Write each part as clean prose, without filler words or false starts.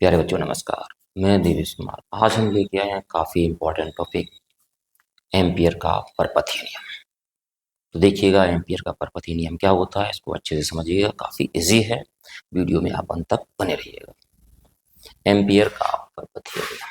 प्यारे बच्चों नमस्कार। मैं देवेश कुमार। आज हम लेके आए हैं काफ़ी इम्पोर्टेंट टॉपिक, एम्पियर का परपथीय नियम। तो देखिएगा एम्पियर का परपथीय नियम क्या होता है, इसको अच्छे से समझिएगा। काफ़ी इजी है, वीडियो में आप अंत तक बने रहिएगा। एम्पियर का परपथीय नियम।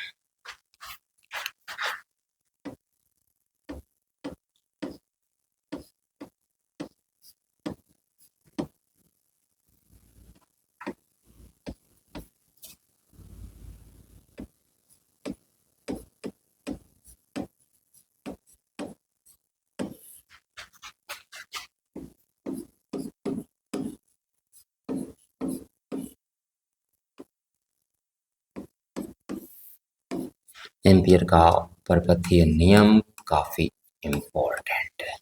एम्पियर का परपथीय नियम काफ़ी इम्पोर्टेंट है।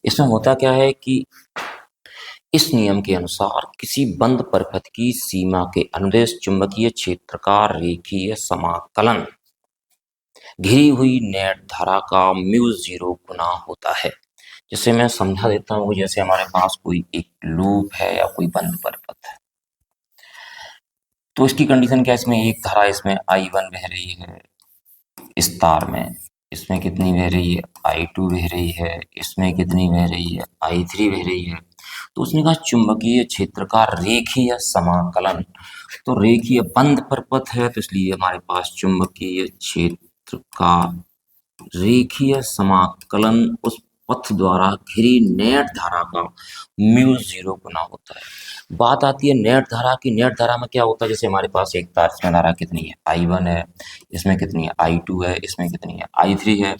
इसमें होता क्या है कि इस नियम के अनुसार किसी बंद परपथ की सीमा के अनुदेश चुंबकीय क्षेत्र का रेखीय समाकलन घिरी हुई नेट धारा का म्यू जीरो गुना होता है। जिसे मैं समझा देता हूँ, जैसे हमारे पास कोई एक लूप है या कोई बंद परपथ है, तो इसकी कंडीशन क्या है, इसमें एक धारा इसमें I1 बह रही है इस तार में, इसमें कितनी बह रही है I2 बह रही है, इसमें कितनी बह रही है I3 बह रही है। तो उसने कहा चुंबकीय क्षेत्र का रेखीय समाकलन, तो रेखीय बंद परपथ है तो इसलिए हमारे पास चुंबकीय क्षेत्र का रेखीय समाकलन उस पथ द्वारा घिरी नेट धारा का म्यू जीरो गुना होता है। बात आती है नेट धारा की। नेट धारा में क्या होता है, जैसे हमारे पास एक तार, इसमें धारा कितनी है I1 है, इसमें कितनी है I2 है, इसमें कितनी है I3 है।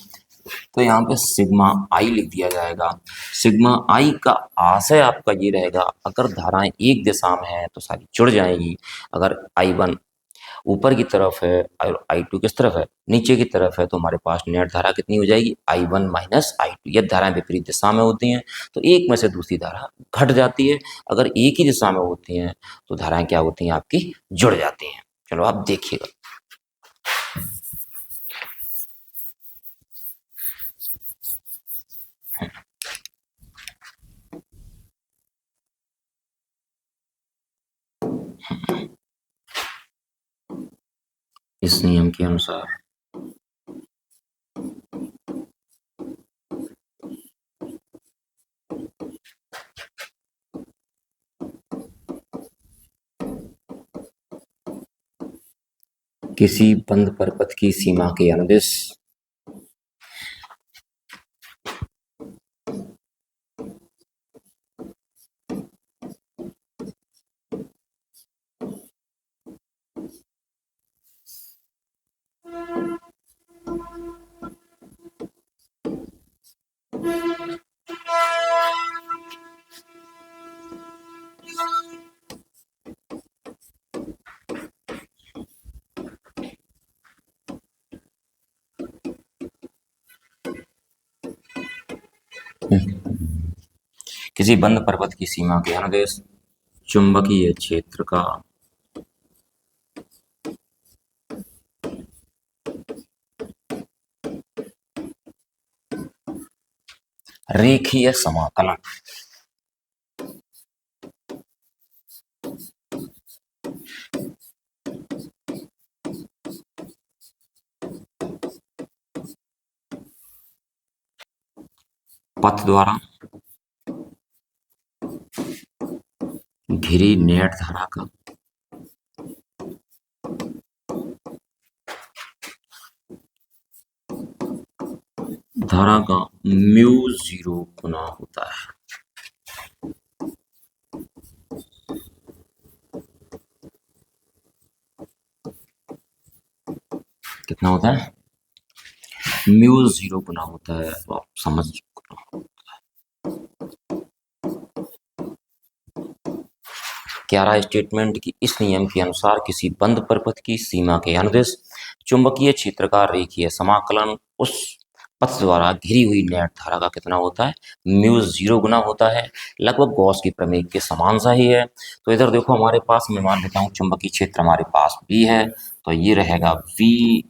तो यहाँ पे सिग्मा आई लिख दिया जाएगा। सिग्मा आई का आशय आपका ये रहेगा, अगर धाराएं एक दिशा में है तो सारी जुड़ जाएंगी। अगर I1 ऊपर की तरफ है और I2 किस तरफ है, नीचे की तरफ है, तो हमारे पास नेट धारा कितनी हो जाएगी I1 माइनस I2। यदि धाराएं विपरीत दिशा में होती हैं तो एक में से दूसरी धारा घट जाती है, अगर एक ही दिशा में होती हैं तो धाराएं क्या होती हैं आपकी, जुड़ जाती हैं। चलो आप देखिएगा। इस नियम के अनुसार किसी बंद परपथ की सीमा के अनुदिश किसी बंद परपथ की सीमा के अनुदेश चुंबकीय क्षेत्र का रेखीय समाकलन पथ द्वारा घिरी नेट धारा का म्यू जीरो गुना होता है। कितना होता है, म्यू जीरो गुना होता है। तो आप समझ, क्या रहा स्टेटमेंट कि इस नियम के अनुसार किसी बंद परपथ की सीमा के अनुदिश चुंबकीय क्षेत्र का रेखीय समाकलन उस पथ द्वारा घिरी हुई नेट धारा का कितना होता है, म्यू जीरो गुना होता है। लगभग गॉस की प्रमेय के समान सा ही है। तो इधर देखो हमारे पास, मैं मान लेता हूँ चुंबकीय क्षेत्र हमारे पास B है, तो ये रहेगा V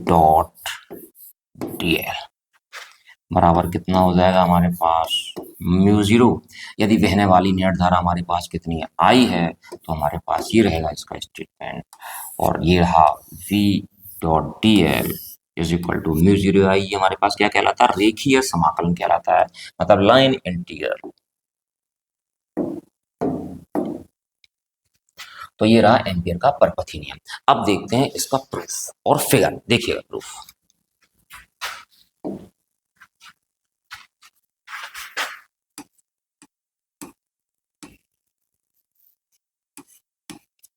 डॉट dl। बराबर कितना हो जाएगा हमारे पास म्यू जीरो। यदि बहने वाली नेट धारा हमारे पास कितनी है, आई है, तो हमारे पास ये रहेगा इसका स्टेटमेंट। और ये रहा v dot D L is equal to mu zero I. ये हमारे पास क्या कहलाता है, रेखीय समाकलन कहलाता है, मतलब लाइन इंटीग्रल। तो ये रहा एम्पियर का परपथी नियम। अब देखते हैं इसका प्रूफ और फिगर। देखिएगा प्रूफ।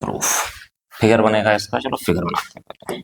प्रूफ फिगर बनेगा इसका। चलो फिगर बनाते हैं पहले।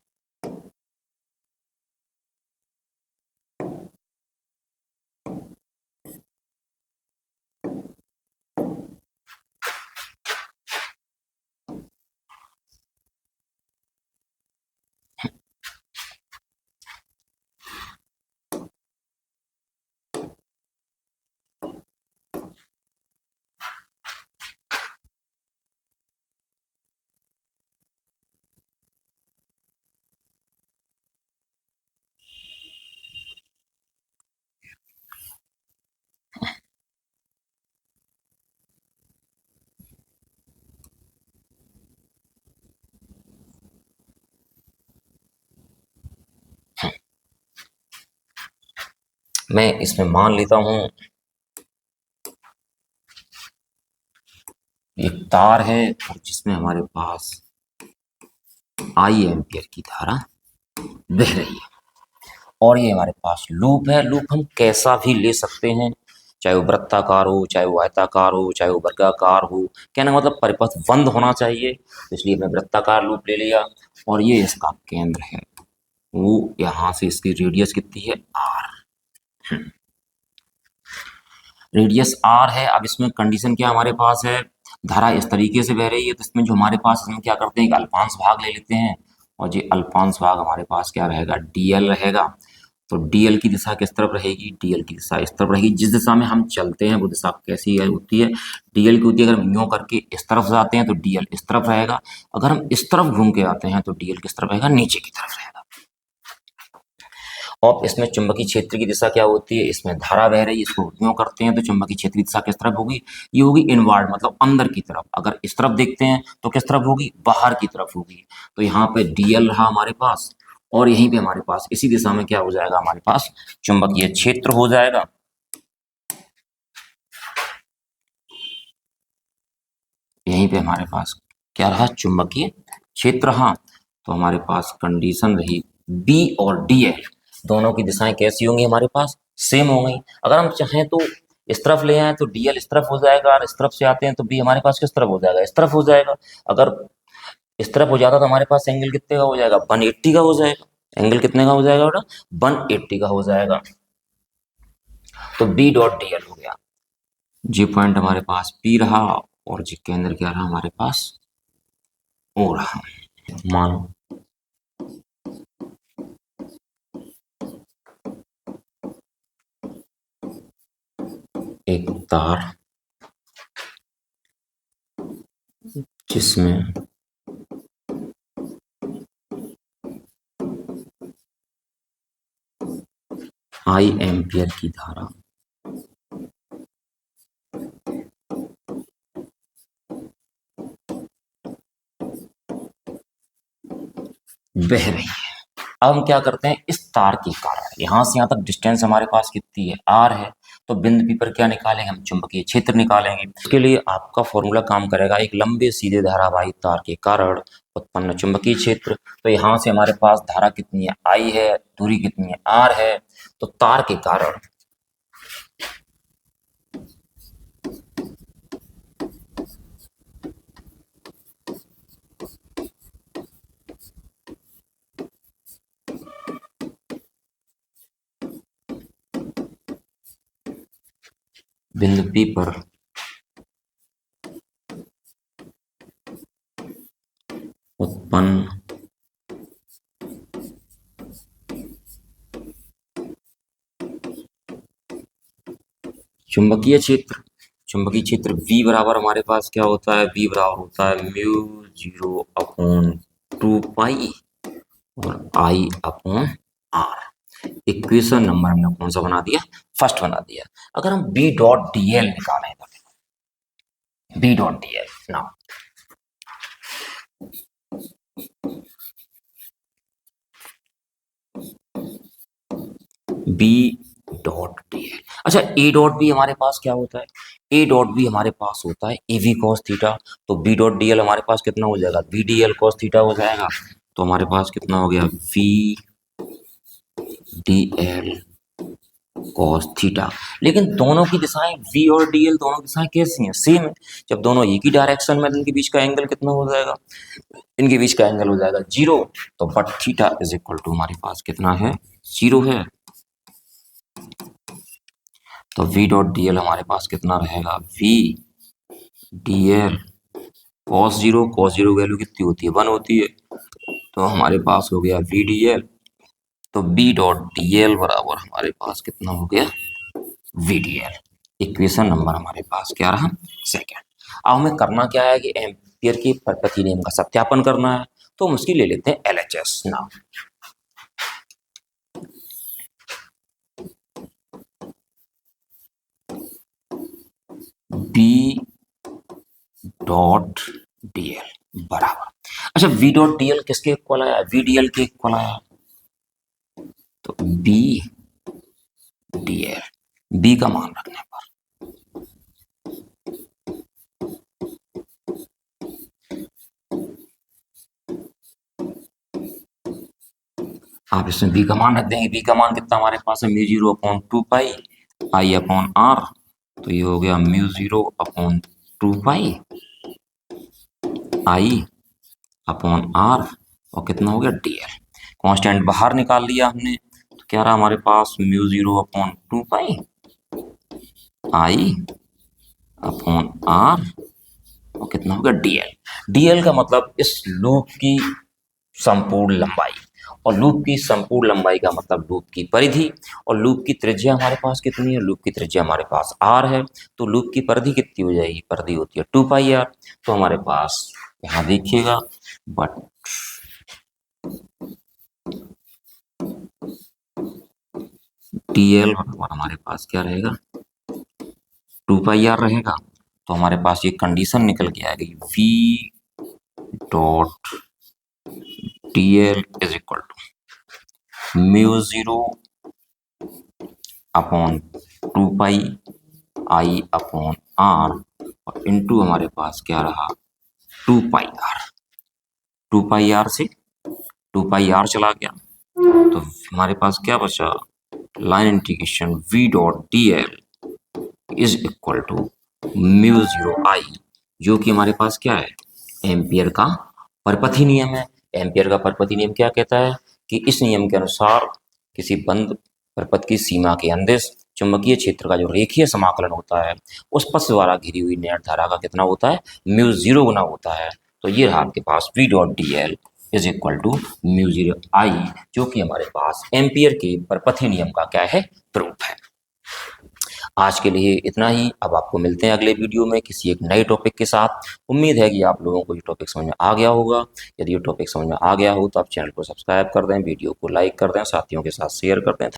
मैं इसमें मान लेता हूं एक तार है और जिसमें हमारे पास आई एम्पियर की धारा बह रही है, और ये हमारे पास लूप है। लूप हम कैसा भी ले सकते हैं, चाहे वो वृत्ताकार हो, चाहे वो आयताकार हो, चाहे वो वर्गाकार हो। कहने का मतलब परिपथ बंद होना चाहिए, तो इसलिए हमने वृत्ताकार लूप ले लिया। और ये इसका केंद्र है, वो यहाँ से इसकी रेडियस कितनी है, आर। रेडियस आर है। अब इसमें कंडीशन क्या हमारे पास है, धारा इस तरीके से बह रही है, तो इसमें जो हमारे पास, हम क्या करते हैं, एक अल्पांश भाग ले लेते हैं, और ये अल्पांश भाग हमारे पास क्या रहेगा, डीएल रहेगा। तो डीएल की दिशा किस तरफ रहेगी, डीएल की दिशा इस तरफ रहेगी। जिस दिशा में हम चलते हैं वो दिशा कैसी होती है, डीएल की होती है। अगर हम यूं करके इस तरफ जाते हैं तो डीएल इस तरफ रहेगा, अगर हम इस तरफ घूम के आते हैं तो डीएल किस तरफ रहेगा, नीचे की तरफ रहेगा। और इसमें चुंबकीय क्षेत्र की दिशा क्या होती है, इसमें धारा बह रही है, इसको यूं करते हैं तो चुंबकीय क्षेत्र की दिशा किस तरफ होगी, ये होगी इनवर्ड, मतलब अंदर की तरफ। अगर इस तरफ देखते हैं तो किस तरफ होगी, बाहर की तरफ होगी। तो यहाँ पे डीएल रहा हमारे पास, और यहीं पे हमारे पास इसी दिशा में क्या हो जाएगा, हमारे पास चुंबकीय क्षेत्र हो जाएगा। यहीं पे हमारे पास क्या रहा, चुंबकीय क्षेत्र। हाँ, तो हमारे पास कंडीशन रही बी और डी एल दोनों की दिशाएं कैसी होंगी, हमारे पास सेम होंगी। अगर हम चाहें तो इस तरफ ले आए तो डीएल इस तरफ हो जाएगा, और इस तरफ से आते हैं तो बी हमारे पास किस तरफ हो जाएगा, इस तरफ हो जाएगा। अगर इस तरफ हो जाता तो हमारे पास एंगल कितने का हो जाएगा, 180 का हो जाएगा। एंगल कितने का हो जाएगा बेटा, 180 का हो जाएगा। तो बी डॉट डी एल हो गया। जी पॉइंट हमारे पास पी रहा, और जी केंद्र क्या रहा हमारे पास, ओ रहा। मानो एक तार जिसमें आई एम्पियर की धारा बह रही है। अब हम क्या करते हैं, इस तार के कारण यहां से यहां तक डिस्टेंस हमारे पास कितनी है, आर है। तो बिंदु पी पर क्या निकालेंगे, हम चुंबकीय क्षेत्र निकालेंगे। इसके लिए आपका फॉर्मूला काम करेगा, एक लंबे सीधे धारावाही तार के कारण उत्पन्न चुंबकीय क्षेत्र। तो यहां से हमारे पास धारा कितनी है, आई है, दूरी कितनी है, आर है। तो तार के कारण बिंदु पी पर उत्पन्न चुंबकीय क्षेत्र, चुंबकीय क्षेत्र V बराबर हमारे पास क्या होता है, V बराबर होता है म्यू जीरो अपॉन 2 पाई और I upon R. Equation number हमने कौन सा बना दिया, फर्स्ट बना दिया। अगर हम बी डॉट डी एल निकालें तो B dot D L now B dot D L. अच्छा ए डॉट बी हमारे पास क्या होता है, ए डॉट बी हमारे पास होता है ए वी कॉस थीटा। तो बी डॉट डी एल हमारे पास कितना हो जाएगा, B D L cos theta हो जाएगा। तो हमारे पास कितना हो गया, V D L cos theta. लेकिन दोनों की दिशाएं वी और डी एल दोनों दिशाएं कैसी हैं, सेम है। जब दोनों एक ही डायरेक्शन में, इनके बीच का एंगल कितना हो जाएगा, इनके बीच का एंगल हो जाएगा 0। तो but theta is equal to हमारे पास कितना है, 0 है। तो v डॉट डी एल हमारे पास कितना रहेगा, v D L cos 0, cos 0 value कितनी होती है, 1 होती है। तो हमारे पास हो गया v डी एल। तो b डॉट डी एल बराबर हमारे पास कितना हो गया, v D L. Equation number हमारे पास क्या रहा, सेकेंड। अब हमें करना क्या है कि एम्पियर के परपति नियम का सत्यापन करना है। तो हम उसकी ले लेते हैं LHS नाम। बी डॉट डी एल बराबर, अच्छा वी डॉट डी एल किसके इक्वल आया, वी डी एल के इक्वल आया। तो बी डी एल, बी का मान रखने पर आप इसमें बी का मान रख देंगे। बी का मान कितना हमारे पास है, mu 0 upon 2 pi I upon R. तो ये हो गया mu 0 upon 2 pi I upon R, और कितना हो गया डी एल। कॉन्स्टेंट बाहर निकाल लिया हमने, तो क्या रहा हमारे पास, mu 0 upon 2 pi I upon R, और कितना हो गया डी एल। डी एल का मतलब इस लूप की संपूर्ण लंबाई, और लूप की संपूर्ण लंबाई का मतलब लूप की परिधि। और लूप की त्रिज्या हमारे पास कितनी है, लूप की त्रिज्या हमारे पास r है। तो लूप की परिधि कितनी हो जाएगी, परिधि होती है 2 पाई r। तो हमारे पास यहाँ देखिएगा, बट डी एल बराबर हमारे पास क्या रहेगा, 2 पाई r रहेगा। तो हमारे पास ये कंडीशन निकल के आएगी, v dot D L is equal to mu 0 upon 2 pi I upon R, और इनटू हमारे पास क्या रहा, 2 पाई आर। 2 पाई आर से 2 पाई आर चला गया, तो हमारे पास क्या बचा, line integration v dot D L is equal to mu 0 I, जो कि हमारे पास क्या है, एम्पियर का परपथी नियम है। एम्पियर का परपथी नियम क्या कहता है कि इस नियम के अनुसार किसी बंद परपथ की सीमा के अंदर चुंबकीय क्षेत्र का जो रेखीय समाकलन होता है उस पथ द्वारा घिरी हुई नेट धारा का कितना होता है, म्यू 0 गुना होता है। तो ये रहा आपके पास v dot D L is equal to mu 0 I, जो कि हमारे पास एम्पियर के परपथी नियम का क्या है, प्रूफ है। आज के लिए इतना ही। अब आपको मिलते हैं अगले वीडियो में किसी एक नए टॉपिक के साथ। उम्मीद है कि आप लोगों को ये टॉपिक समझ में आ गया होगा। यदि ये टॉपिक समझ में आ गया हो तो आप चैनल को सब्सक्राइब कर दें, वीडियो को लाइक कर दें, साथियों के साथ शेयर कर दें।